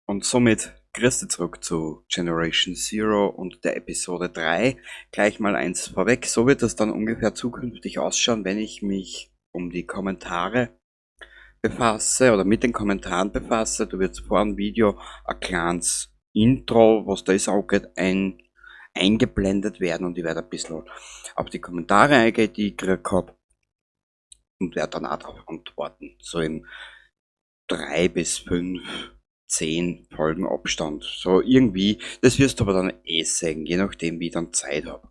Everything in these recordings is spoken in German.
Und somit grüß dich zurück zu Generation Zero und der Episode 3. Gleich mal eins vorweg, so wird es dann ungefähr zukünftig ausschauen, wenn ich mich um die Kommentare befasse oder mit den Kommentaren befasse. Du wirst vor dem Video ein kleines Intro, was das angeht, eingeblendet werden und ich werde ein bisschen auf die Kommentare eingehen, die ich gekriegt habe und werde dann auch darauf antworten. So im 3 bis 5, 10 Folgen Abstand. So irgendwie, das wirst du aber dann eh sehen, je nachdem wie ich dann Zeit habe.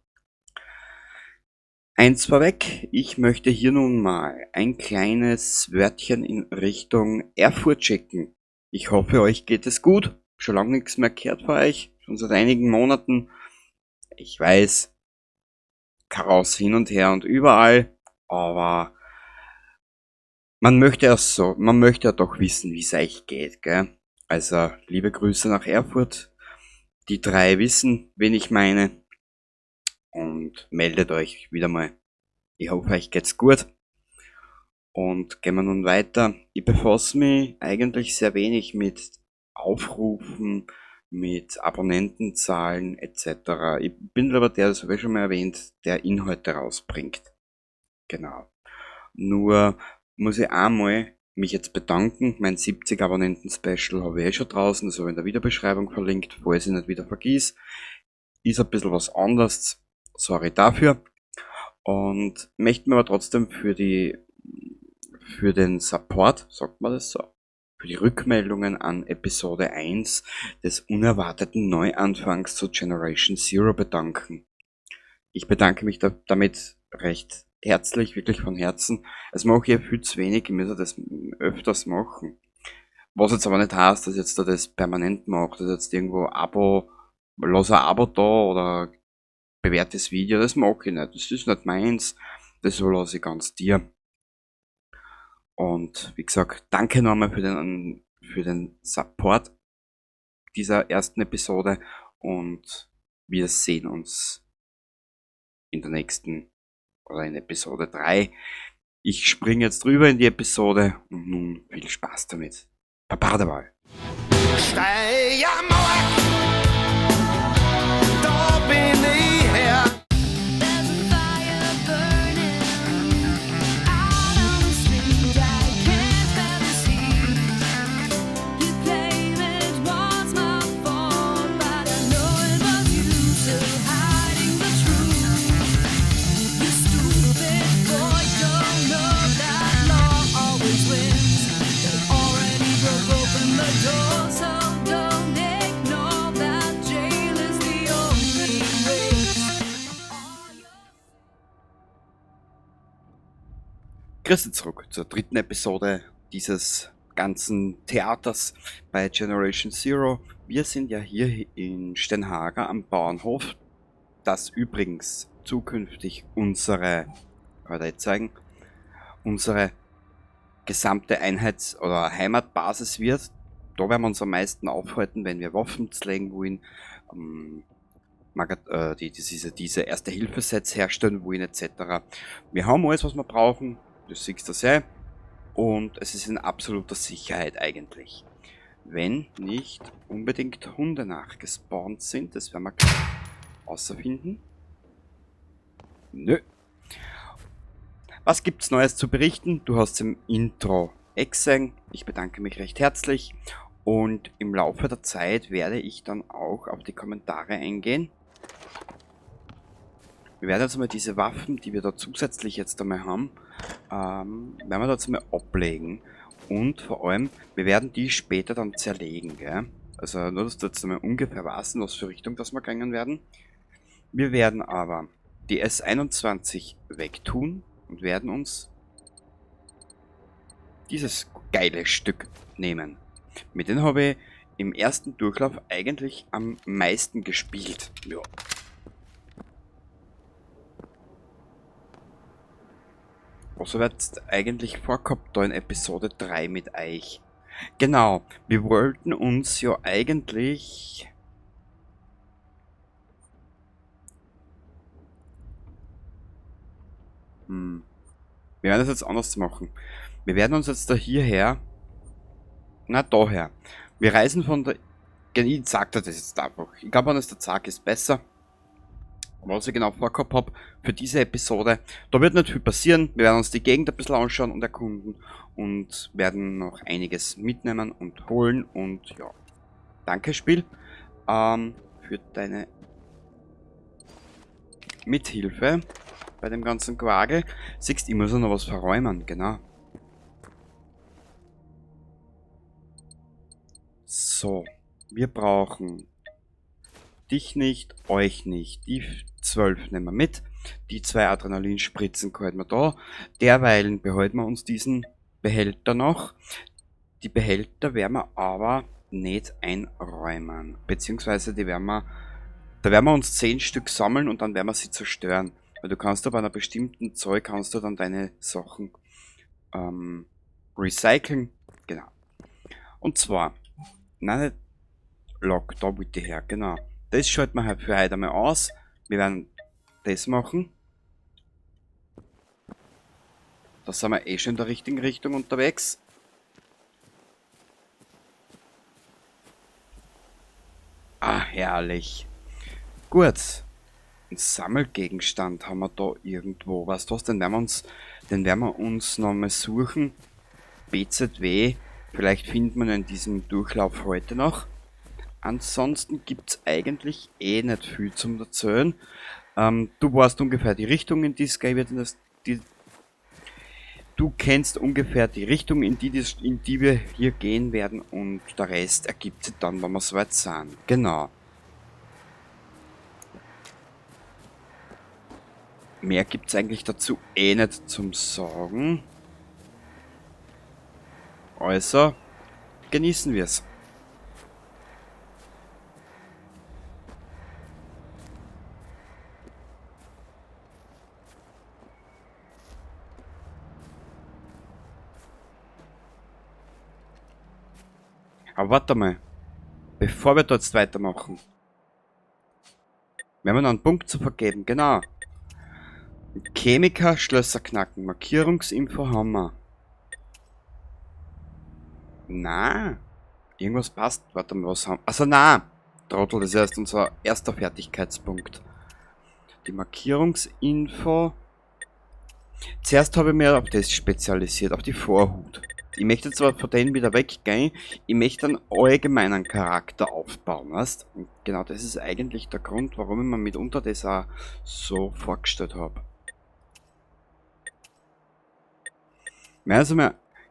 Eins vorweg, ich möchte hier nun mal ein kleines Wörtchen in Richtung Erfurt schicken. Ich hoffe, euch geht es gut. Schon lange nichts mehr gehört von euch, schon seit einigen Monaten. Ich weiß, Chaos hin und her und überall, aber man möchte ja doch wissen, wie es euch geht, gell? Also, liebe Grüße nach Erfurt. Die 3 wissen, wen ich meine. Und meldet euch wieder mal. Ich hoffe, euch geht's gut. Und gehen wir nun weiter. Ich befasse mich eigentlich sehr wenig mit Aufrufen, mit Abonnentenzahlen etc. Ich bin aber der, das habe ich schon mal erwähnt, der Inhalte rausbringt. Genau. Nur muss ich einmal mich jetzt bedanken. Mein 70 Abonnenten-Special habe ich schon draußen, das habe ich in der Videobeschreibung verlinkt, falls ich nicht wieder vergiss. Ist ein bisschen was anderes, sorry dafür. Und möchte mir aber trotzdem für den Support, sagt man das so, für die Rückmeldungen an Episode 1 des unerwarteten Neuanfangs zu Generation Zero bedanken. Ich bedanke mich damit recht herzlich, wirklich von Herzen. Es mache ich viel zu wenig, ich müsste das öfters machen. Was jetzt aber nicht heißt, dass ich jetzt da das permanent mache, dass jetzt irgendwo lass ein Abo da oder bewährtes Video, das mache ich nicht. Das ist nicht meins, das überlasse ich ganz dir. Und wie gesagt, danke nochmal für den Support dieser ersten Episode und wir sehen uns in der nächsten oder in Episode 3. Ich springe jetzt drüber in die Episode und nun viel Spaß damit. Baba dabei. Steiermauer, da bin ich her. There's a fire burning out on the street. I can't bear to see. You claim it was my fault, but I know it was you still hiding the truth. You stupid boy, don't know that law always wins. They already broke open the door, so don't ignore that jail is the only way. Grüße zurück zur dritten Episode dieses ganzen Theaters bei Generation Zero. Wir sind ja hier in Stenhager am Bauernhof, das übrigens zukünftig unsere gesamte Einheits- oder Heimatbasis wird. Da werden wir uns am meisten aufhalten, wenn wir Waffen zlegen wollen, diese Erste-Hilfe-Sets herstellen wollen etc. Wir haben alles, was wir brauchen, das siehst du sehr. Und es ist in absoluter Sicherheit eigentlich. Wenn nicht unbedingt Hunde nachgespawnt sind, das werden wir gleich außerfinden. Nö. Was gibt's Neues zu berichten? Du hast im Intro gesehen. Ich bedanke mich recht herzlich. Und im Laufe der Zeit werde ich dann auch auf die Kommentare eingehen. Wir werden jetzt mal diese Waffen, die wir da zusätzlich jetzt einmal haben, werden wir jetzt mal ablegen. Und vor allem, wir werden die später dann zerlegen, gell? Also nur, dass du jetzt einmal ungefähr weißt, in was für Richtung das wir gehen werden. Wir werden aber die S21 wegtun und werden uns dieses geile Stück nehmen. Mit denen habe ich im ersten Durchlauf eigentlich am meisten gespielt. Ja. Was habe ich jetzt eigentlich vorgehabt da in Episode 3 mit euch? Genau, wir wollten uns ja eigentlich... Wir werden das jetzt anders machen. Wir werden uns jetzt da hierher... Na, daher. Wir reisen von der... Ich sag dir das jetzt einfach. Ich glaube, der Zag ist besser. Was ich genau vorgehabt habe für diese Episode. Da wird nicht viel passieren. Wir werden uns die Gegend ein bisschen anschauen und erkunden. Und werden noch einiges mitnehmen und holen. Und ja, danke Spiel für deine Mithilfe bei dem ganzen Quagel. Siehst, ich muss noch was verräumen, genau. So, wir brauchen dich nicht, euch nicht. Die 12 nehmen wir mit. Die 2 Adrenalinspritzen halten wir da. Derweilen behalten wir uns diesen Behälter noch. Die Behälter werden wir aber nicht einräumen. Beziehungsweise da werden wir uns 10 Stück sammeln und dann werden wir sie zerstören. Weil du kannst bei einer bestimmten Zahl kannst du dann deine Sachen recyceln. Genau. Und zwar, nein, nicht Log, da bitte her, genau. Das schalten wir halt für heute einmal aus. Wir werden das machen. Da sind wir eh schon in der richtigen Richtung unterwegs. Ah, herrlich. Gut. Ein Sammelgegenstand haben wir da irgendwo. Weißt du was? Den werden wir uns nochmal suchen. BZW. Vielleicht findet man in diesem Durchlauf heute noch. Ansonsten gibt es eigentlich eh nicht viel zum Erzählen. Du weißt ungefähr die Richtung, in die Sky wird du kennst ungefähr die Richtung, in die wir hier gehen werden, und der Rest ergibt sich dann, wenn wir soweit sind. Genau. Mehr gibt es eigentlich dazu eh nicht zum Sagen. Also, genießen wir es. Aber warte mal, bevor wir dort weitermachen, wir haben noch einen Punkt zu vergeben, genau. Chemiker, Schlösser knacken, Markierungsinfo haben wir. Na, irgendwas passt, warte mal, was haben wir? Also na, Trottel, das ist erst unser erster Fertigkeitspunkt. Die Markierungsinfo. Zuerst habe ich mir auf das spezialisiert, auf die Vorhut. Ich möchte zwar von denen wieder weggehen, ich möchte einen allgemeinen Charakter aufbauen, weißt? Und genau das ist eigentlich der Grund, warum ich mir mitunter das auch so vorgestellt habe. Also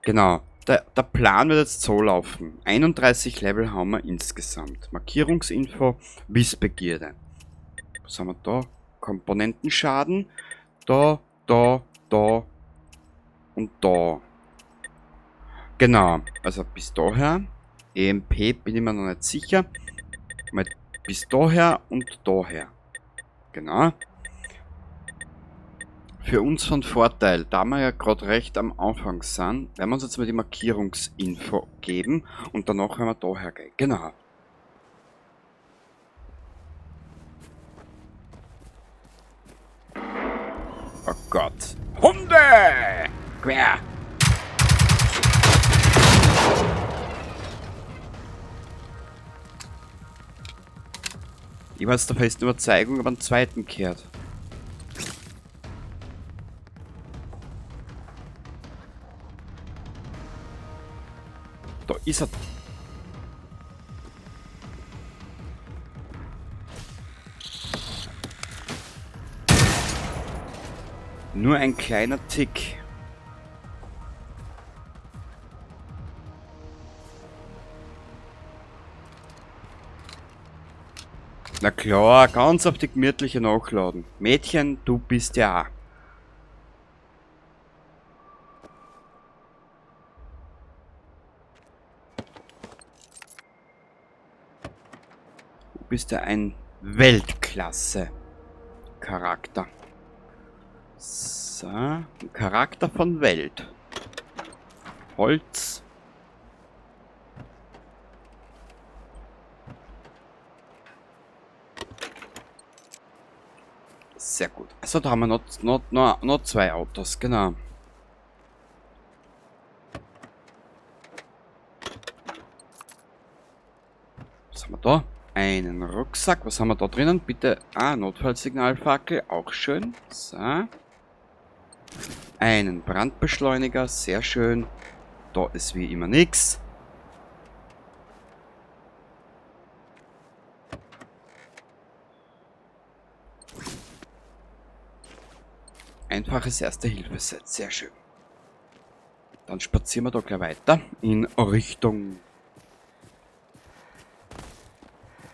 genau, der Plan wird jetzt so laufen. 31 Level haben wir insgesamt. Markierungsinfo, Wissbegierde. Was haben wir da? Komponentenschaden. Da und da. Genau, also bis daher. EMP bin ich mir noch nicht sicher. Mal bis daher und daher. Genau. Für uns von Vorteil, da wir ja gerade recht am Anfang sind, werden wir uns jetzt mal die Markierungsinfo geben und danach werden wir daher gehen. Genau. Oh Gott. Hunde! Quer! Ich war jetzt der festen Überzeugung, aber einen zweiten kehrt. Da ist er. Nur ein kleiner Tick. Na klar, ganz auf die gemütliche Nachladen. Mädchen, du bist ja auch. Du bist ja ein Weltklasse-Charakter. So, ein Charakter von Welt. Holz. Sehr gut. Also da haben wir noch 2 Autos, genau. Was haben wir da? Einen Rucksack. Was haben wir da drinnen? Bitte. Ah, Notfallsignalfackel. Auch schön. So. Einen Brandbeschleuniger. Sehr schön. Da ist wie immer nichts. Einfaches Erste-Hilfe-Set. Sehr schön. Dann spazieren wir da gleich weiter in Richtung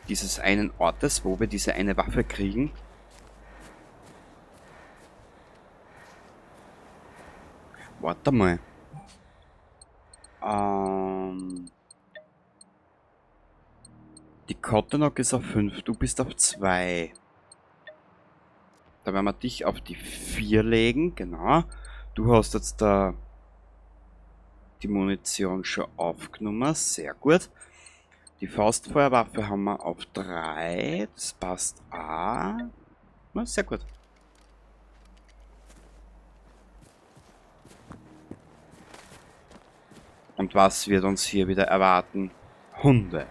dieses einen Ortes, wo wir diese eine Waffe kriegen. Warte mal. Die Cottonok ist auf 5, du bist auf 2. Da werden wir dich auf die 4 legen, genau. Du hast jetzt da die Munition schon aufgenommen, sehr gut. Die Faustfeuerwaffe haben wir auf 3, das passt auch. Na, sehr gut. Und was wird uns hier wieder erwarten? Hunde.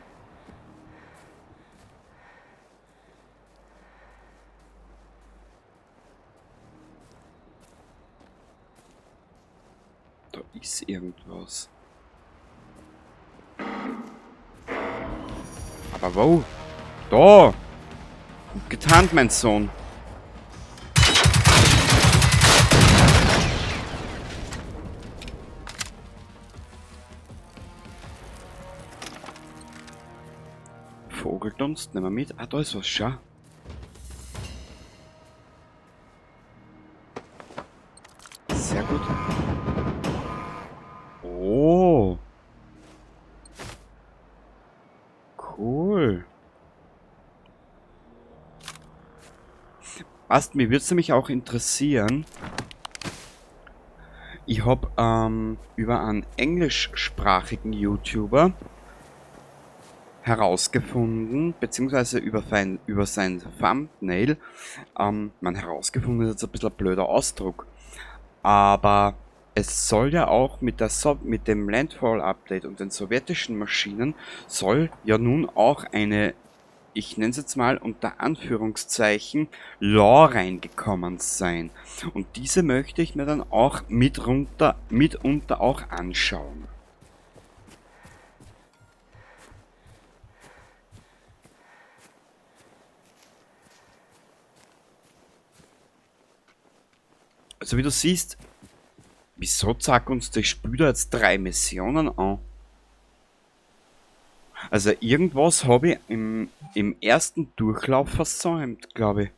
Da ist irgendwas. Aber wo? Da! Gut getan, mein Sohn. Vogeldunst, nehmen wir mit. Ah, da ist was, schau. Sehr gut. Oh. Cool. Passt, mir würde es nämlich auch interessieren. Ich habe über einen englischsprachigen YouTuber herausgefunden, beziehungsweise über sein Thumbnail, man herausgefunden ist jetzt ein bisschen ein blöder Ausdruck, aber es soll ja auch mit dem Landfall-Update und den sowjetischen Maschinen soll ja nun auch eine, ich nenne es jetzt mal unter Anführungszeichen, Lore reingekommen sein. Und diese möchte ich mir dann auch mitunter auch anschauen. Also wie du siehst, wieso zeigt uns das Spiel da jetzt 3 Missionen an? Also irgendwas habe ich im ersten Durchlauf versäumt, glaube ich.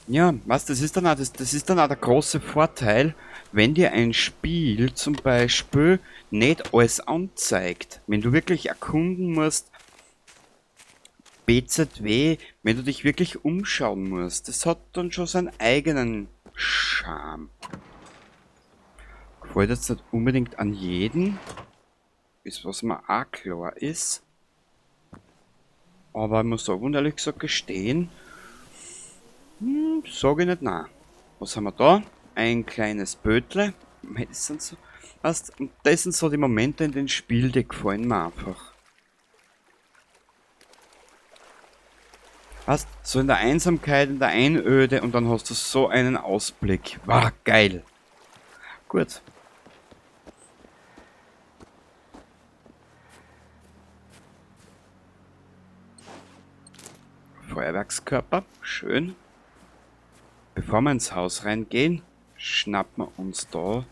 Ja, was, das ist dann auch, das ist dann auch der große Vorteil, wenn dir ein Spiel zum Beispiel nicht alles anzeigt. Wenn du wirklich erkunden musst, BZW, wenn du dich wirklich umschauen musst, das hat dann schon seinen eigenen Charme. Gefällt jetzt nicht unbedingt an jeden, ist was mir auch klar ist. Aber ich muss sagen, ehrlich gesagt gestehen, sage ich nicht nein. Was haben wir da? Ein kleines Bötle. Das sind so, weißt, und das sind so die Momente in den Spiel, die gefallen mir einfach. Weißt, so in der Einsamkeit, in der Einöde und dann hast du so einen Ausblick. Wow, geil. Gut. Feuerwerkskörper, schön. Bevor wir ins Haus reingehen, schnappen wir uns da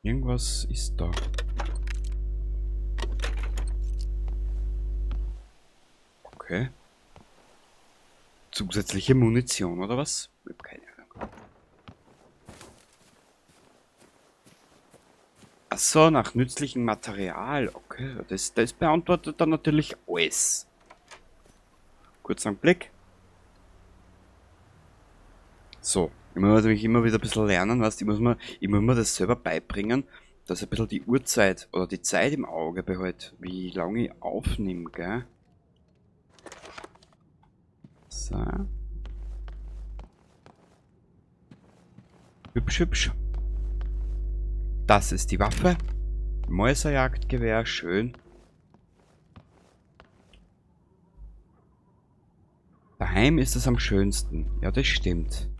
irgendwas ist da. Okay. Zusätzliche Munition oder was? Ich hab keine Ahnung. Achso, nach nützlichem Material. Okay, das beantwortet dann natürlich alles. Kurz einen Blick. So, ich muss natürlich immer wieder ein bisschen lernen, weißt, ich muss mir das selber beibringen, dass ich ein bisschen die Uhrzeit oder die Zeit im Auge behalte, wie lange ich aufnehme, gell? So. Hübsch, hübsch. Das ist die Waffe. Mäuserjagdgewehr, schön. Daheim ist es am schönsten. Ja, das stimmt.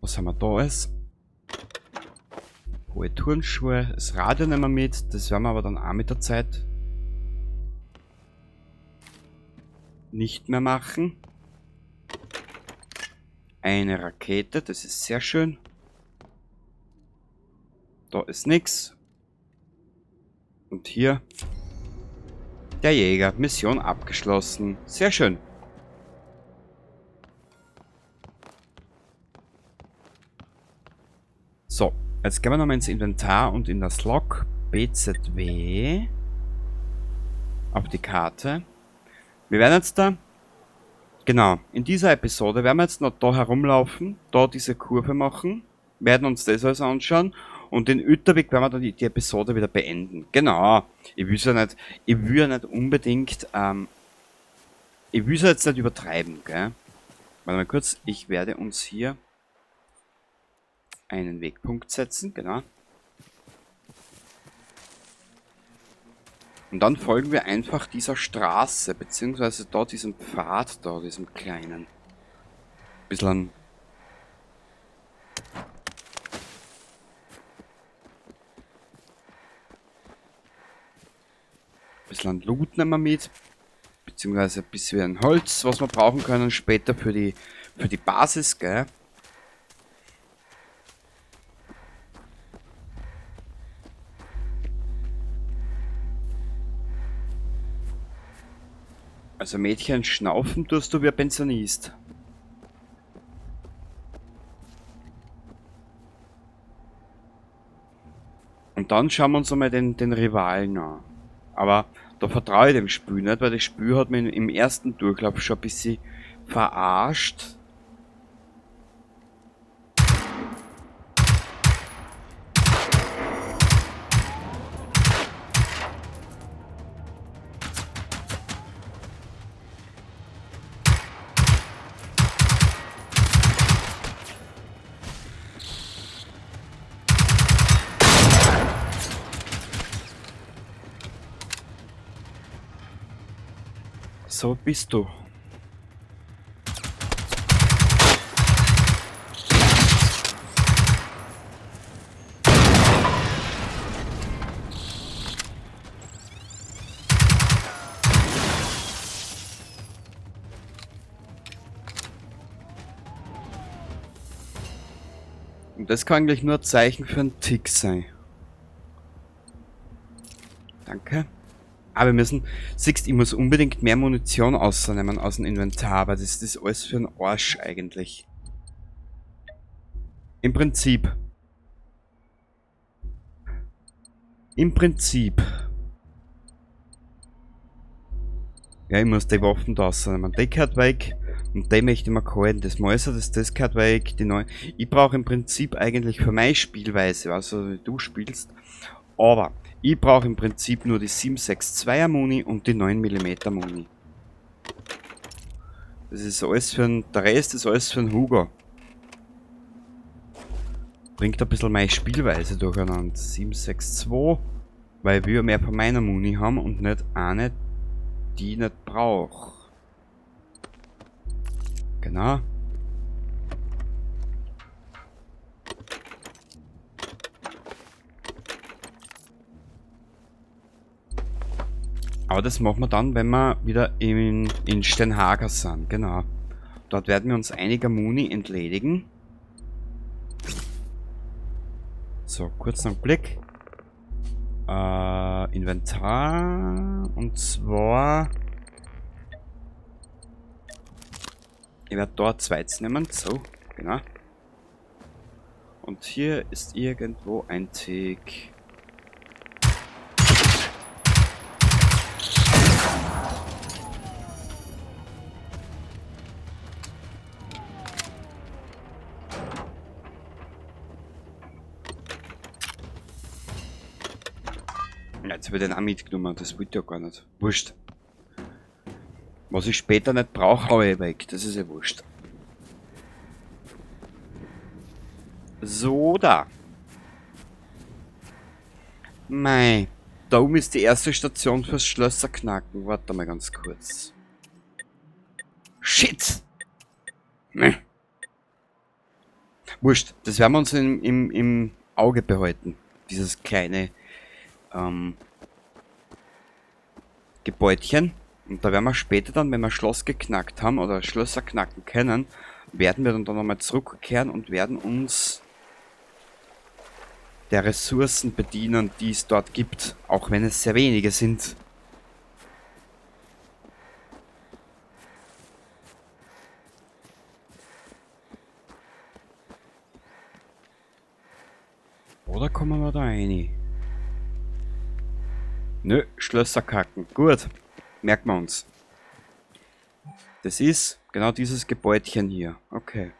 Was haben wir da alles? Hohe Turnschuhe. Das Radio nehmen wir mit. Das werden wir aber dann auch mit der Zeit nicht mehr machen. Eine Rakete. Das ist sehr schön. Da ist nichts. Und hier der Jäger. Mission abgeschlossen. Sehr schön. So, jetzt gehen wir nochmal ins Inventar und in das Log BZW auf die Karte. Wir werden jetzt da, genau, in dieser Episode werden wir jetzt noch da herumlaufen, da diese Kurve machen, werden uns das alles anschauen und den Ütterweg werden wir dann die Episode wieder beenden. Genau, ich will ja nicht unbedingt, ich will es jetzt nicht übertreiben, gell. Warte mal kurz, ich werde uns hier einen Wegpunkt setzen, genau. Und dann folgen wir einfach dieser Straße, beziehungsweise da diesem Pfad da, diesem kleinen. Bisschen Loot nehmen wir mit, beziehungsweise ein bisschen Holz, was wir brauchen können später für die Basis, gell. Also Mädchen, schnaufen tust du wie ein Pensionist. Und dann schauen wir uns einmal den Rivalen an. Aber da vertraue ich dem Spiel nicht, weil das Spiel hat mich im ersten Durchlauf schon ein bisschen verarscht. So bist du. Und das kann eigentlich nur ein Zeichen für einen Tick sein. Danke. Aber wir müssen, siehst, ich muss unbedingt mehr Munition ausnehmen aus dem Inventar, weil das ist alles für einen Arsch eigentlich. Im Prinzip. Ja, ich muss die Waffen da ausnehmen. Die gehört weg. Und die möchte ich mir halten. Das Mäuser, das gehört weg. Die neue. Ich brauche im Prinzip eigentlich für meine Spielweise, also wie du spielst. Aber ich brauche im Prinzip nur die 7,62er Muni und die 9mm Muni. Das ist alles für einen, der Rest ist alles für einen Hugo. Bringt ein bisschen meine Spielweise durcheinander. 7,62, weil wir mehr von meiner Muni haben und nicht eine, die ich nicht brauche. Genau. Aber das machen wir dann, wenn wir wieder in Steinhager sind. Genau. Dort werden wir uns einiger Muni entledigen. So, kurz noch einen Blick. Inventar. Und zwar... Ich werde dort zweites nehmen. So, genau. Und hier ist irgendwo ein Tick. Ja, jetzt wird den auch mitgenommen, das wollte ich ja gar nicht. Wurscht. Was ich später nicht brauche, hau ich weg. Das ist ja wurscht. So, da. Mei. Da oben ist die erste Station fürs Schlösserknacken. Warte mal ganz kurz. Shit! Meh. Wurscht. Das werden wir uns im Auge behalten. Dieses kleine Gebäudchen. Und da werden wir später dann, wenn wir Schloss geknackt haben oder Schlösser knacken können, werden wir dann nochmal zurückkehren und werden uns der Ressourcen bedienen, die es dort gibt, auch wenn es sehr wenige sind. Oder kommen wir da rein? Nö, Schlösser kacken. Gut, merken wir uns. Das ist genau dieses Gebäudchen hier. Okay.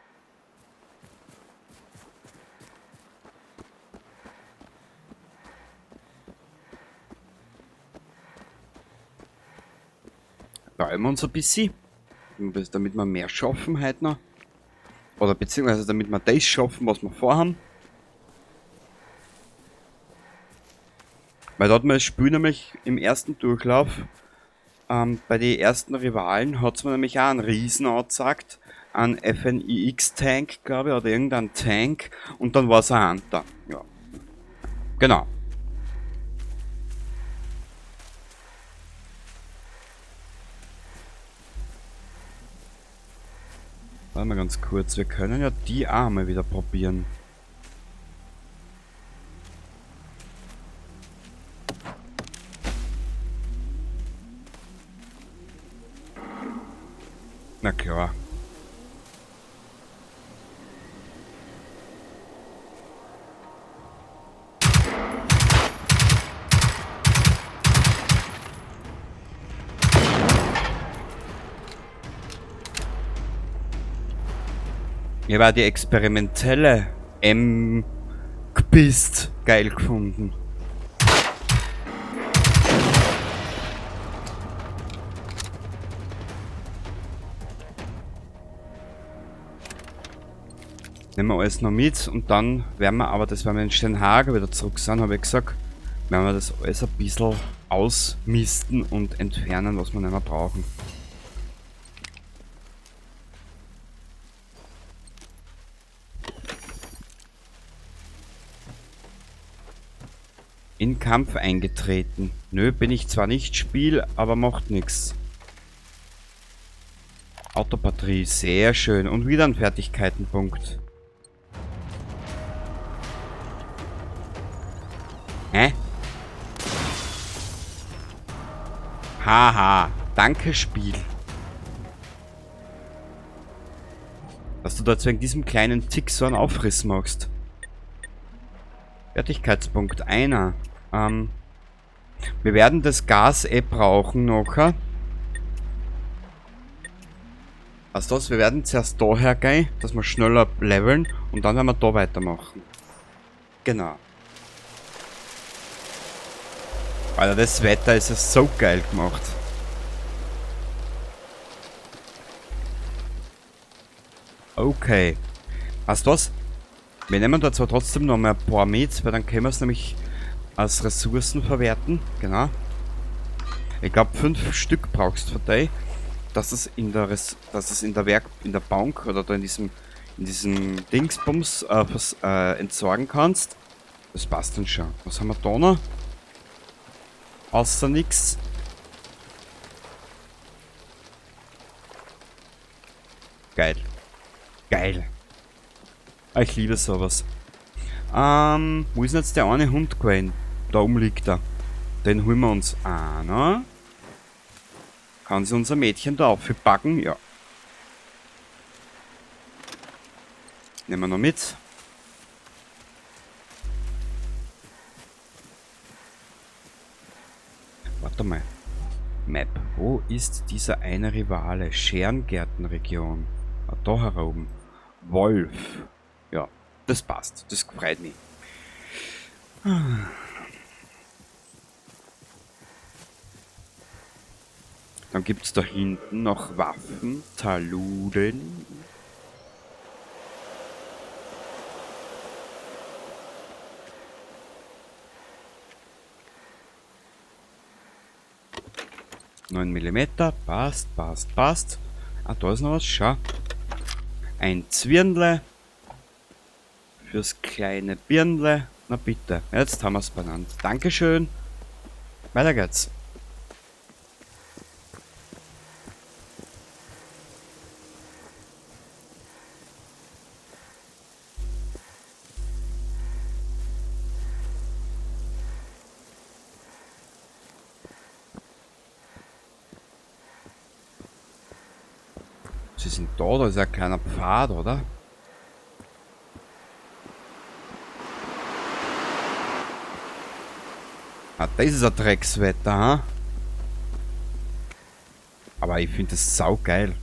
Räumen wir uns ein bisschen, damit wir mehr schaffen heute noch. Oder beziehungsweise damit wir das schaffen, was wir vorhaben. Weil dort mal das Spiel nämlich im ersten Durchlauf, bei den ersten Rivalen hat es mir nämlich auch einen Riesen angezeigt, einen FNIX-Tank, glaube ich, oder irgendein Tank, und dann war es ein Hunter. Ja. Genau. Warte mal ganz kurz, wir können ja die auch mal wieder probieren. Na klar. Mir war die experimentelle M-Gpist geil gefunden. Nehmen wir alles noch mit und dann werden wir aber, das werden wir in Steinhager wieder zurück sind, habe ich gesagt, werden wir das alles ein bisschen ausmisten und entfernen, was wir nicht mehr brauchen. In Kampf eingetreten. Nö, bin ich zwar nicht Spiel, aber macht nichts. Autobatterie, sehr schön. Und wieder ein Fertigkeitenpunkt. Hä? Haha, danke Spiel. Dass du dort wegen diesem kleinen Tick so einen Aufriss machst. Fertigkeitspunkt einer. Wir werden das Gas brauchen nachher. Also das, wir werden zuerst da hergehen, dass wir schneller leveln und dann werden wir da weitermachen. Genau. Alter, das Wetter ist ja so geil gemacht. Okay. Weißt du was? Wir nehmen da zwar trotzdem noch mal ein paar mit, weil dann können wir es nämlich als Ressourcen verwerten. Genau. Ich glaube 5 Stück brauchst du für dich, dass es in der Bank oder da in diesem Dingsbums entsorgen kannst. Das passt dann schon. Was haben wir da noch? Außer nix. Geil. Geil. Ich liebe sowas. Wo ist denn jetzt der eine Hund gewesen? Da oben liegt er. Den holen wir uns einer. Kann sie unser Mädchen da aufpacken? Ja. Nehmen wir noch mit. Warte mal. Map. Wo ist dieser eine Rivale? Scherengärtenregion. Ah, da heroben. Wolf. Ja, das passt. Das freut mich. Dann gibt es da hinten noch Waffen, Taluden. Neun Millimeter, passt, passt, passt. Ah, da ist noch was, schau. Ein Zwirnle. Fürs kleine Birnle. Na bitte, jetzt haben wir es benannt. Dankeschön. Weiter geht's. Sie sind da ist ja ein kleiner Pfad, oder? Ah, das ist ein Dreckswetter, ha? Aber ich finde das saugeil.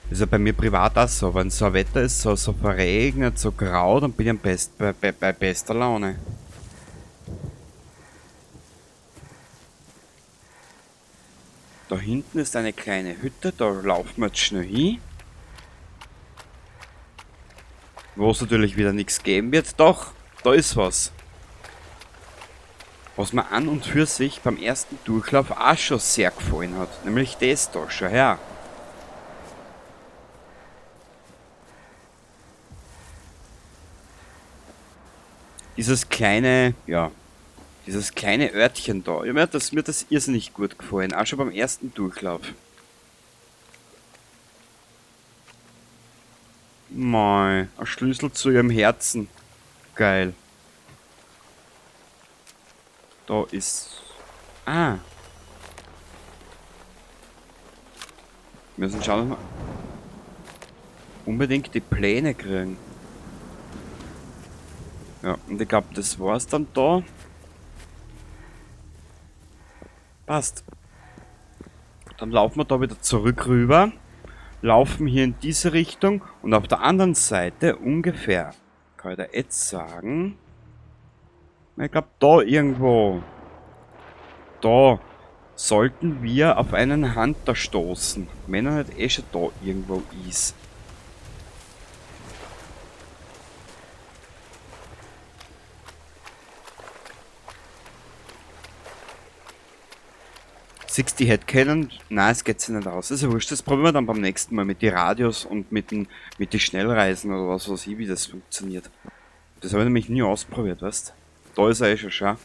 Das ist ja bei mir privat auch so. Wenn so ein Wetter ist, so verregnet, so grau, dann bin ich bei bester Laune. Da hinten ist eine kleine Hütte, da laufen wir jetzt schnell hin. Wo es natürlich wieder nichts geben wird. Doch, da ist was. Was mir an und für sich beim ersten Durchlauf auch schon sehr gefallen hat. Nämlich das da, schau her. Dieses kleine, ja, dieses kleine Örtchen da. Ja, mir hat das irrsinnig gut gefallen. Auch schon beim ersten Durchlauf. Mei, ein Schlüssel zu ihrem Herzen. Geil. Da ist... Ah. Wir müssen schauen, dass wir unbedingt die Pläne kriegen. Ja, und ich glaube, das war's dann da. Passt. Dann laufen wir da wieder zurück rüber. Laufen hier in diese Richtung. Und auf der anderen Seite ungefähr, kann ich da jetzt sagen... Ich glaube, da irgendwo. Da sollten wir auf einen Hunter stoßen. Wenn er nicht eh schon da irgendwo ist. Siehst du, die hätte können. Nein, es geht sich nicht aus. Also wurscht, das probieren wir dann beim nächsten Mal mit den Radios und mit den Schnellreisen oder was weiß ich, wie das funktioniert. Das habe ich nämlich nie ausprobiert, weißt du? Da ist er eh schon, schau.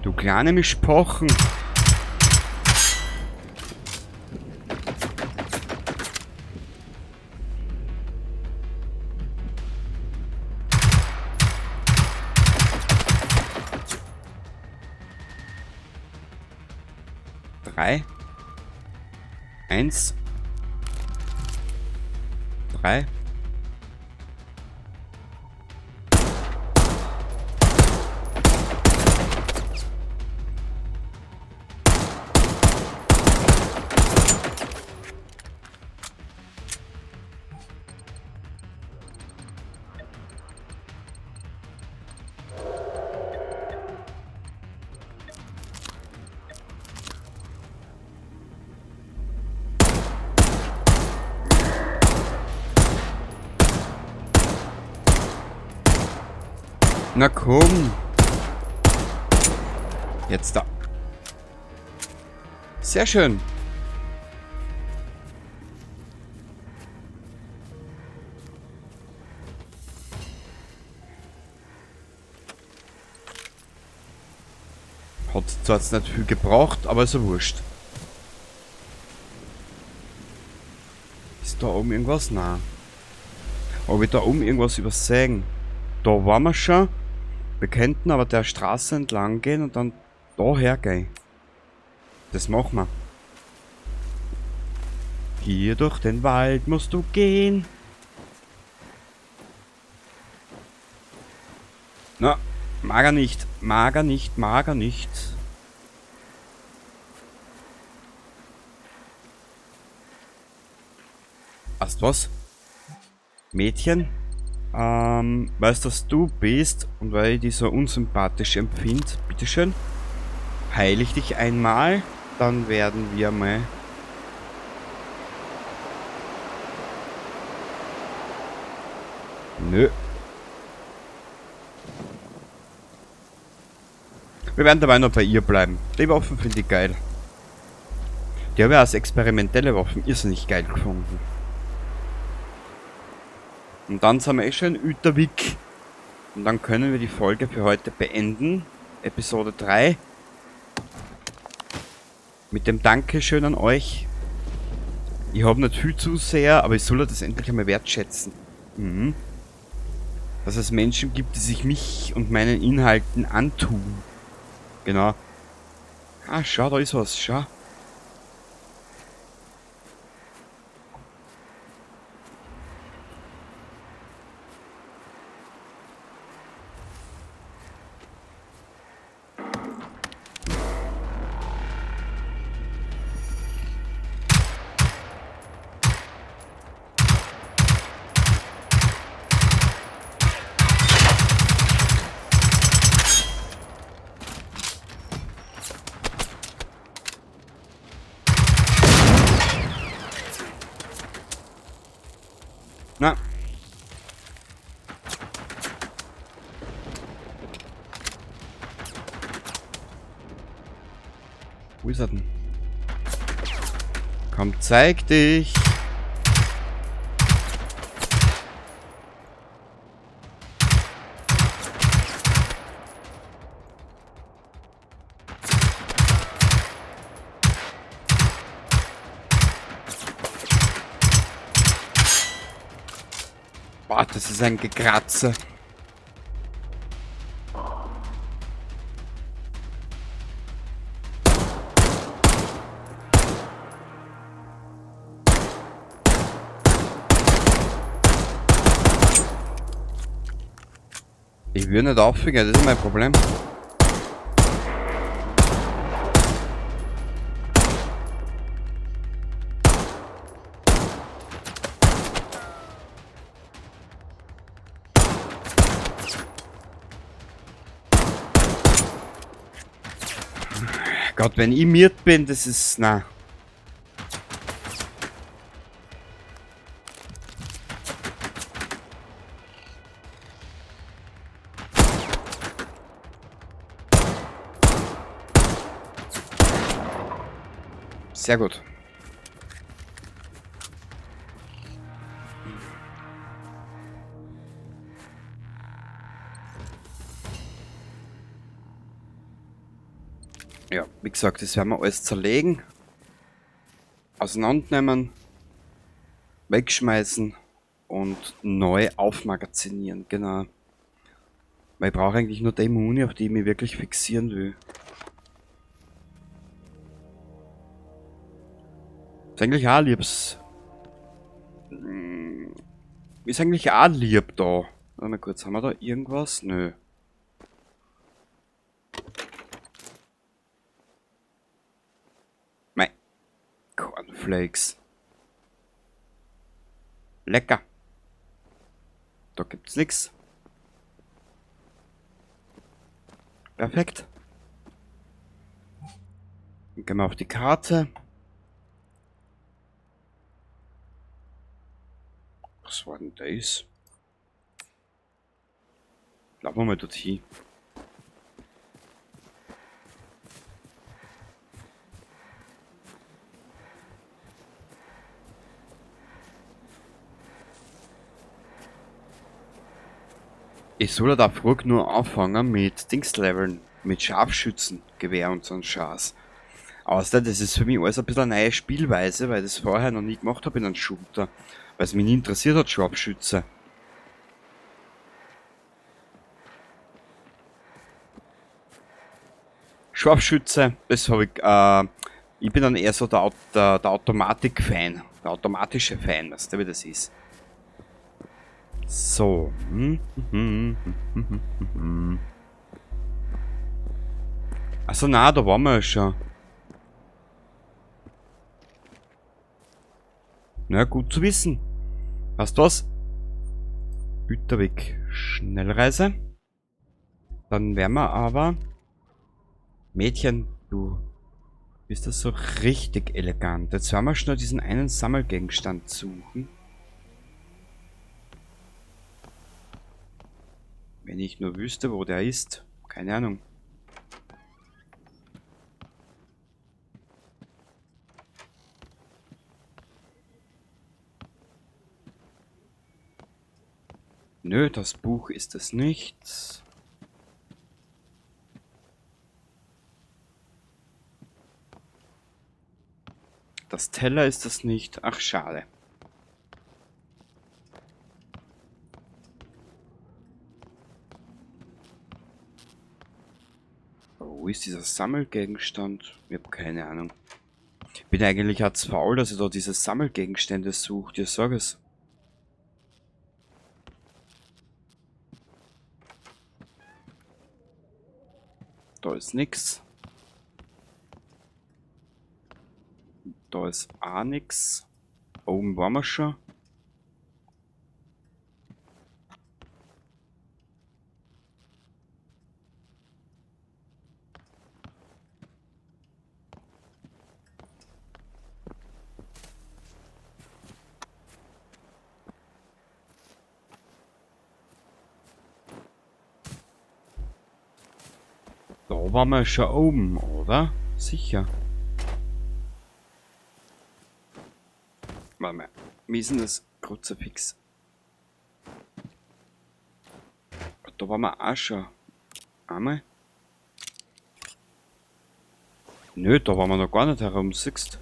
Du kleine Mischpochen. Drei. 1. 3. Na komm. Jetzt da. Sehr schön. Hat zwar jetzt nicht viel gebraucht, aber ist ja wurscht. Ist da oben irgendwas? Nein. Ob ich da oben irgendwas übersehen? Da waren wir schon. Wir könnten aber der Straße entlang gehen und dann da hergehen. Das machen wir. Hier durch den Wald musst du gehen. Na, mag er nicht. Mag er nicht, mag er nicht. Weißt was? Mädchen, weißt dass du bist und weil ich dich so unsympathisch empfinde, bitteschön, heile ich dich einmal, dann werden wir mal... Nö. Wir werden dabei noch bei ihr bleiben. Die Waffen finde ich geil. Die habe ich als experimentelle Waffen irrsinnig geil gefunden. Und dann sind wir eh schon Uterwick. Und dann können wir die Folge für heute beenden. Episode 3. Mit dem Dankeschön an euch. Ich habe nicht viel Zuseher, aber ich soll das endlich einmal wertschätzen. Mhm. Dass es Menschen gibt, die sich mich und meinen Inhalten antun. Genau. Ah, schau, da ist was. Schau. Na. Wo ist er denn? Komm, zeig dich. Boah, das ist ein Gekratze. Ich will nicht aufhören, das ist mein Problem. Gott, wenn ich miert bin, das ist... Na. Sehr gut. Ja, wie gesagt, das werden wir alles zerlegen, auseinandernehmen, wegschmeißen und neu aufmagazinieren, genau. Weil ich brauche eigentlich nur die Muni, auf die ich mich wirklich fixieren will. Ist eigentlich auch liebs. Ist eigentlich auch lieb da. Warte mal kurz, haben wir da irgendwas? Nö. Mei. Cornflakes. Lecker. Da gibt's nix. Perfekt. Dann gehen wir auf die Karte. Was war denn das? Laufen wir mal dorthin. Ich soll da früh nur anfangen mit Dingsleveln, mit Scharfschützengewehr und so ein Scheiß. Außer das ist für mich alles ein bisschen eine neue Spielweise, weil ich das vorher noch nie gemacht habe in einem Shooter. Weil es mich nie interessiert hat, Scharfschütze. Scharfschütze, das habe ich bin dann eher so der Automatik-Fan, der automatische Fan, weißt du, wie das ist. So. Achso, na, da waren wir ja schon. Na, gut zu wissen. Weißt du was? Güterweg. Schnellreise. Dann werden wir aber... Mädchen, du bist das so richtig elegant. Jetzt werden wir schnell diesen einen Sammelgegenstand suchen. Wenn ich nur wüsste, wo der ist. Keine Ahnung. Nö, das Buch ist es nicht. Das Teller ist es nicht. Ach, schade. Wo ist dieser Sammelgegenstand? Ich habe keine Ahnung. Bin eigentlich als faul, dass ich da diese Sammelgegenstände sucht. Ich sag es. Da ist nix. Da ist auch nix. Oben waren wir schon. Da waren wir schon oben, oder? Sicher. Warte mal. Wie ist denn das Kruzifix? Da waren wir auch schon. Einmal. Nö, da waren wir noch gar nicht herum, siehst.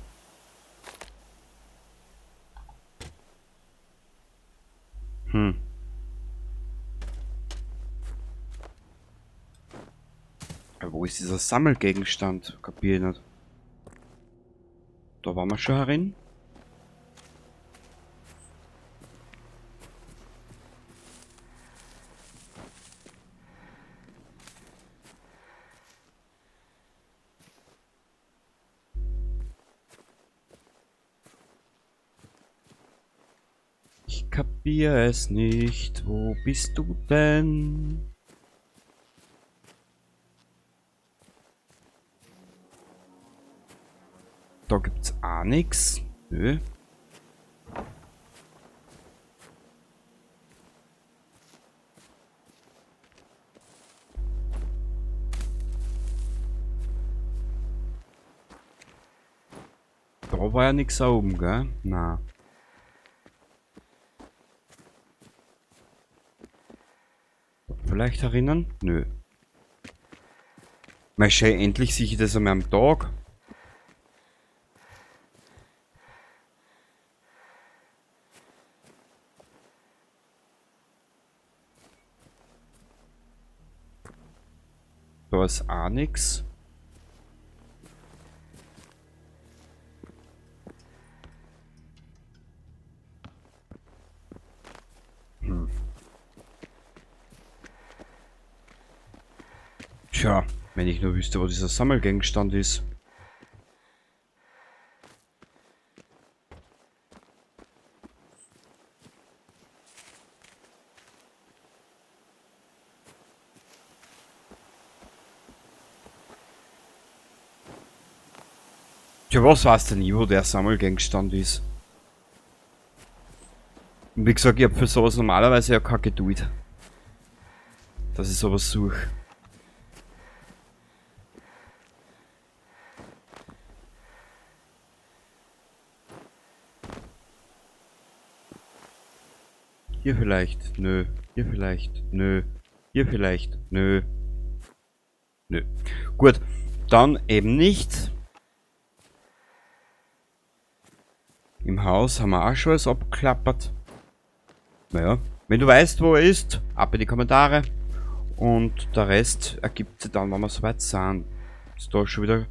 Aber wo ist dieser Sammelgegenstand? Kapier ich nicht. Da waren wir schon herin. Ich kapiere es nicht. Wo bist du denn? Da gibt's auch nichts. Nö. Da war ja nichts oben, gell? Na. Vielleicht erinnern? Nö. Mal schön, endlich sehe ich das einmal am Tag. Da ist auch nix. Tja, wenn ich nur wüsste, wo dieser Sammelgegenstand ist. Tja, was weiß denn nie, wo der Sammelgegenstand ist? Und wie gesagt, ich habe für sowas normalerweise ja keine Geduld. Dass ich sowas suche. Hier vielleicht, nö. Hier vielleicht, nö. Hier vielleicht, nö. Nö. Gut, dann eben nicht. Im Haus haben wir auch schon alles abgeklappert. Naja, wenn du weißt, wo er ist, ab in die Kommentare. Und der Rest ergibt sich dann, wenn wir soweit sind. Ist da schon wieder...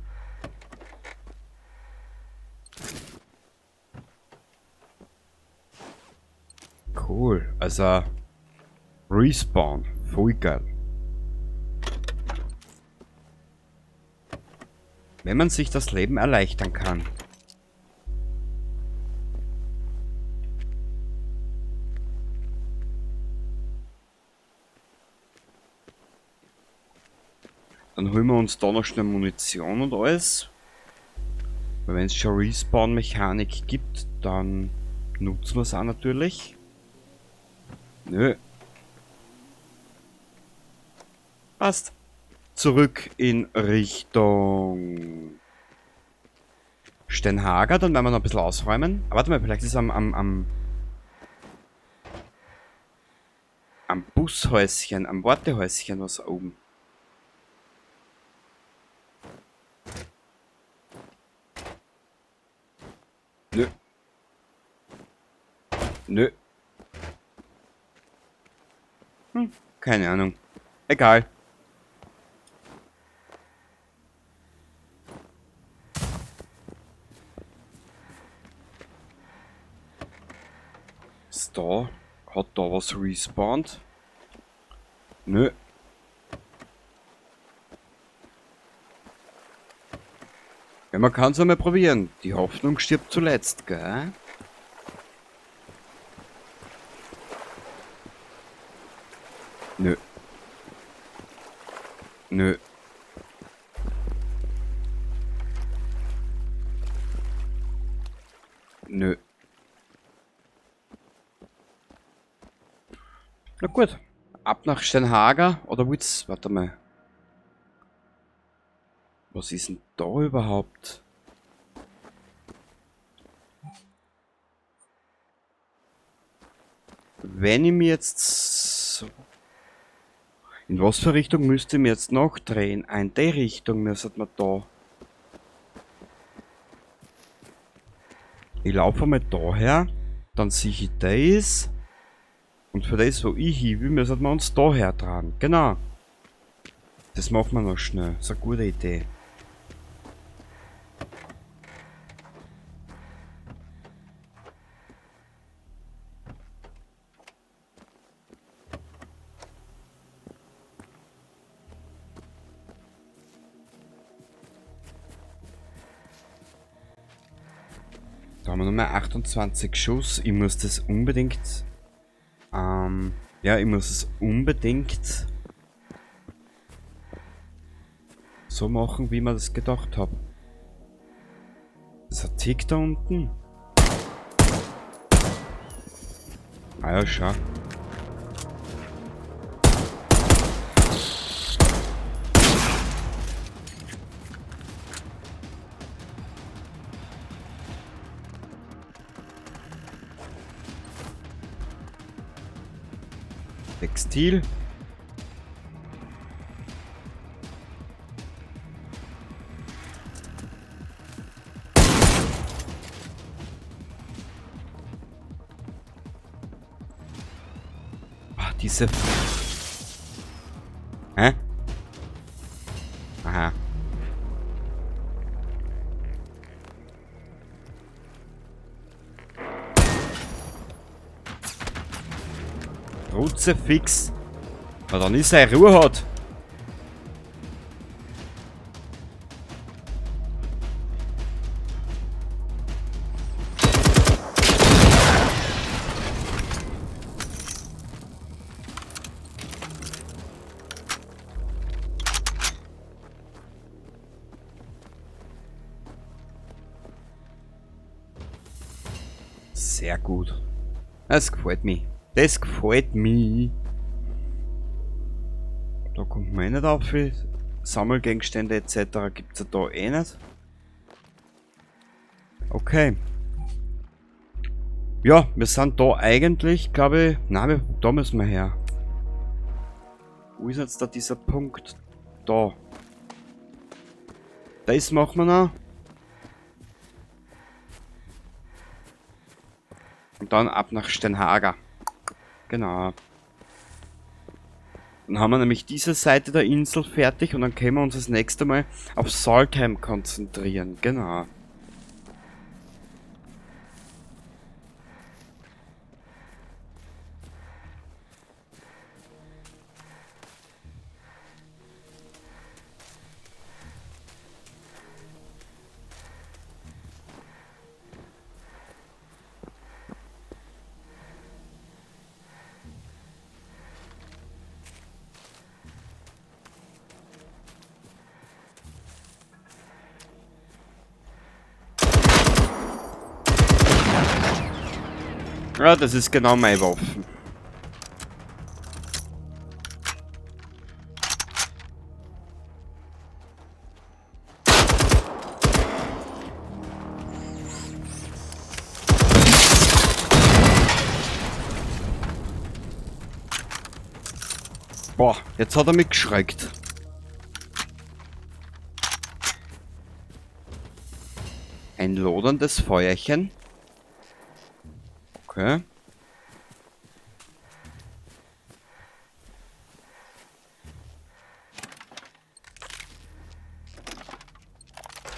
Cool, also... Respawn, voll geil. Wenn man sich das Leben erleichtern kann. holen wir uns da noch schnell Munition und alles. Weil wenn es schon Respawn-Mechanik gibt, dann nutzen wir es auch natürlich. Nö. Passt. Zurück in Richtung Stenhager, dann werden wir noch ein bisschen ausräumen. Aber warte mal, vielleicht ist am Bushäuschen, am Wartehäuschen was oben. Nö. Nö. Keine Ahnung. Egal. Ist da? Hat da was respawned? Nö. Ja, man kann es einmal probieren. Die Hoffnung stirbt zuletzt, gell? Nö. Nö. Nö. Na gut. Ab nach Steinhager. Oder will's? Warte mal. Was ist denn da überhaupt? Wenn ich mir jetzt... In was für Richtung müsste ich mir jetzt noch drehen? In die Richtung müsste man da. Ich laufe mal daher. Dann sehe ich das. Und für das, wo ich hin will, müssen wir uns daher tragen. Genau. Das machen wir noch schnell. Das ist eine gute Idee. Da haben wir nochmal 28 Schuss. Ich muss das unbedingt... ja, ich muss es unbedingt so machen, wie man das gedacht hat. Das ist ein Tick da unten. Ah ja, schau. Textil. Ach, diese... Hä? Aha. Kruzifix. Na dann ist er Ruhe hat. Sehr gut. Das gefällt mir. Das gefällt mir. Da kommt man eh nicht auf. Sammelgegenstände etc. gibt es ja da eh nicht. Okay. Ja, wir sind da eigentlich, glaube ich... Nein, da müssen wir her. Wo ist jetzt da dieser Punkt? Da. Das machen wir noch. Und dann ab nach Steinhager. Genau. Dann haben wir nämlich diese Seite der Insel fertig und dann können wir uns das nächste Mal auf Saltheim konzentrieren. Genau. Ja, das ist genau meine Waffe. Boah, jetzt hat er mich geschreckt. Ein loderndes Feuerchen. Okay.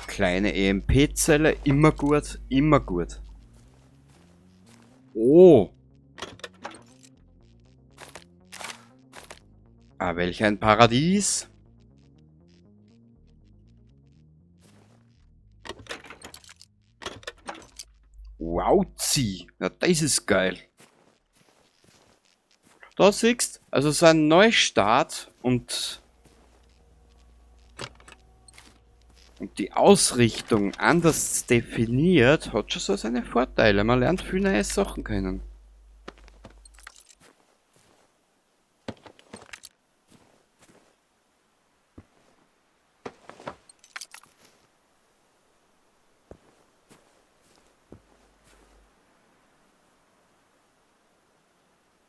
Kleine EMP-Zelle, immer gut, immer gut. Oh. Ah, welch ein Paradies. Wauzi. Ja, das ist geil. Da siehst, also so ein Neustart und die Ausrichtung anders definiert, hat schon so seine Vorteile. Man lernt viel neue Sachen kennen.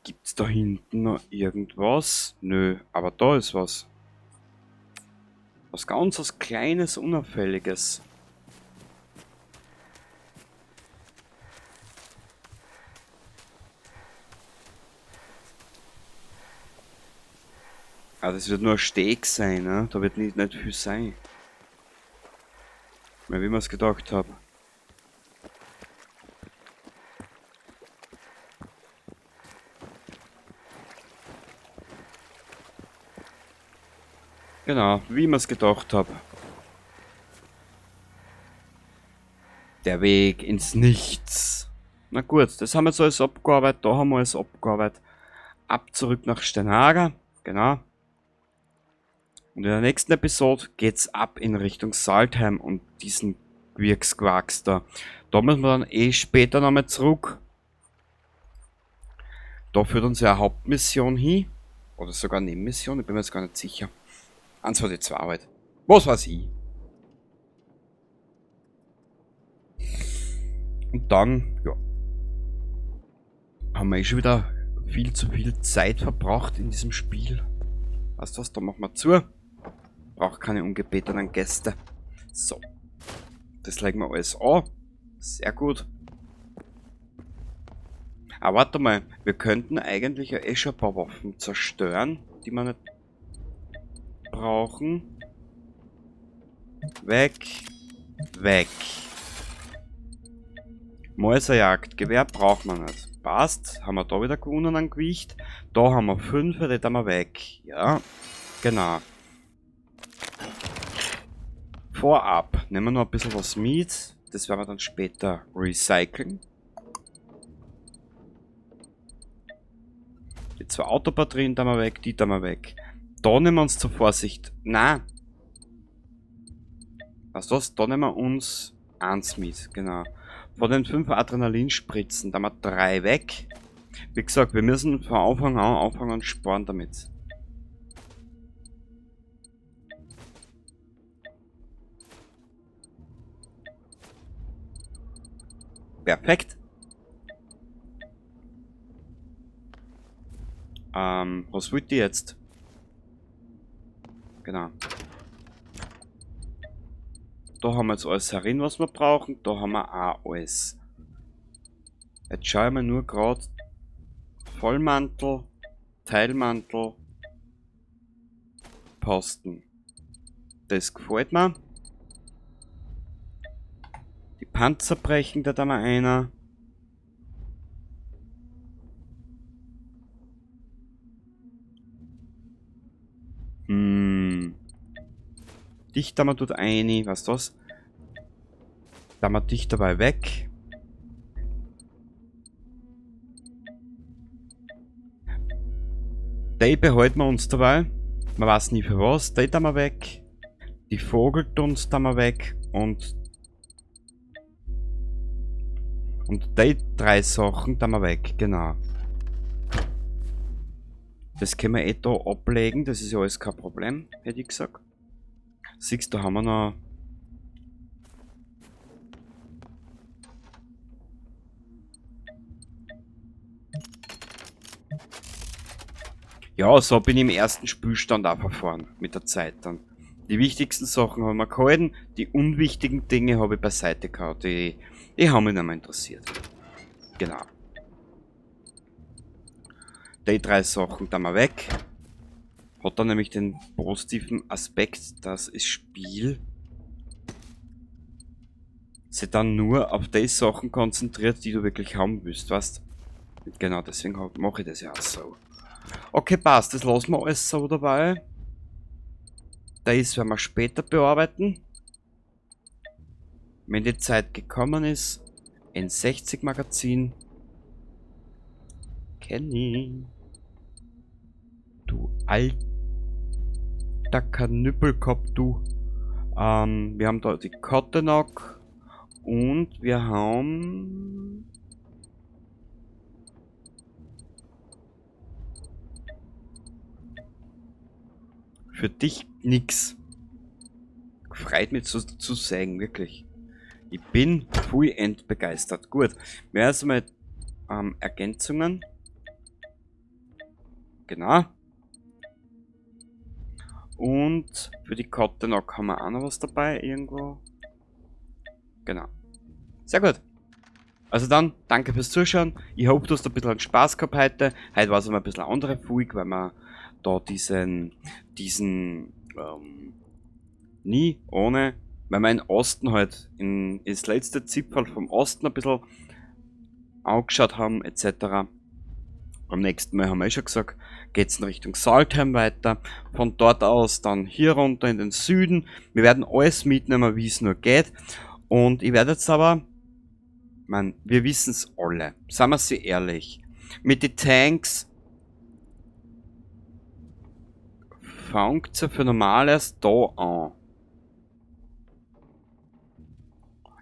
Gibt's da hinten noch irgendwas? Nö, aber da ist was. Was ganz was Kleines, Unauffälliges. Ah, das wird nur ein Steg sein, ne? Da wird nicht viel sein. Mehr wie man es gedacht habe. Genau, wie man es gedacht habe. Der Weg ins Nichts. Na gut, das haben wir jetzt alles abgearbeitet, da haben wir alles abgearbeitet. Ab zurück nach Steinhager, genau. Und in der nächsten Episode geht's ab in Richtung Saltheim und diesen Wirksquarks da. Da müssen wir dann eh später nochmal zurück. Da führt uns ja eine Hauptmission hin. Oder sogar eine Nebenmission, ich bin mir jetzt gar nicht sicher. Eins war die zwei Arbeit. Was weiß ich? Und dann, ja, haben wir eh schon wieder viel zu viel Zeit verbraucht in diesem Spiel. Weißt du was, da machen wir zu. Braucht keine ungebetenen Gäste. So. Das legen wir alles an. Sehr gut. Aber warte mal, wir könnten eigentlich ja eh schon ein paar Waffen zerstören, die wir nicht brauchen. Weg. Weg. Mäuserjagdgewehr braucht man nicht. Passt. Haben wir da wieder gewonnen an Gewicht. Da haben wir 5, das haben wir weg. Ja, genau. Vorab nehmen wir noch ein bisschen was mit. Das werden wir dann später recyceln. Die 2 Autobatterien da wir weg, die da wir weg. Da nehmen wir uns zur Vorsicht. Nein. Weißt du was? Da nehmen wir uns 1 mit, genau. Von den 5 Adrenalinspritzen, da haben wir 3 weg. Wie gesagt, wir müssen von Anfang an sparen damit. Perfekt. Was wollt ihr jetzt? Genau. Da haben wir jetzt alles herin, was wir brauchen. Da haben wir auch alles. Jetzt schauen wir nur gerade. Vollmantel, Teilmantel, Posten. Das gefällt mir. Die Panzer brechen, da haben wir einer. Dicht haben wir dort eine, weißt du was? Da haben wir dicht dabei weg. Die behalten wir uns dabei. Man weiß nie für was. Die haben wir weg. Die Vogeltunst haben wir weg. Und Und die 3 Sachen da mal weg, genau. Das können wir eh da ablegen, das ist ja alles kein Problem, hätte ich gesagt. Siehst du, da haben wir noch... Ja, so bin ich im ersten Spielstand auch verfahren, mit der Zeit dann. Die wichtigsten Sachen haben wir gehalten, die unwichtigen Dinge habe ich beiseite gehauen, die haben mich nicht mehr interessiert. Genau. Die 3 Sachen da mal weg. Hat dann nämlich den positiven Aspekt, dass das Spiel sich dann nur auf die Sachen konzentriert, die du wirklich haben willst, weißt? Genau, deswegen mache ich das ja auch so. Okay, passt, das lassen wir alles so dabei. Das werden wir später bearbeiten. Wenn die Zeit gekommen ist. N60 Magazin. Kenny. Du alter Kanüppelkopf, du. Wir haben da die Kottenok. Und wir haben... Für dich nix. Freut mich zu sagen, wirklich. Ich bin voll begeistert. Gut, wir haben erstmal Ergänzungen. Genau. Und für die Kottenok haben wir auch noch was dabei irgendwo. Genau. Sehr gut. Also dann, danke fürs Zuschauen. Ich hoffe, du hast ein bisschen Spaß gehabt heute. Heute war es ein bisschen eine andere Folge, weil wir da diesen nie ohne, weil wir in Osten halt ins letzte Zipfel vom Osten ein bisschen angeschaut haben, etc. Beim nächsten Mal haben wir schon gesagt, geht es in Richtung Saltheim weiter. Von dort aus dann hier runter in den Süden. Wir werden alles mitnehmen, wie es nur geht. Und ich werde jetzt aber, wir wissen es alle, seien wir sie ehrlich, mit den Tanks fängt sie für normales da an.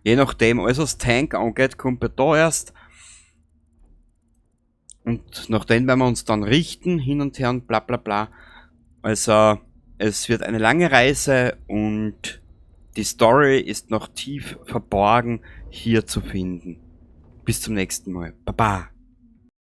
Je nachdem, alles was Tank angeht, kommt bei da erst. Und nach dem werden wir uns dann richten, hin und her und bla bla bla. Also, es wird eine lange Reise und die Story ist noch tief verborgen hier zu finden. Bis zum nächsten Mal. Baba.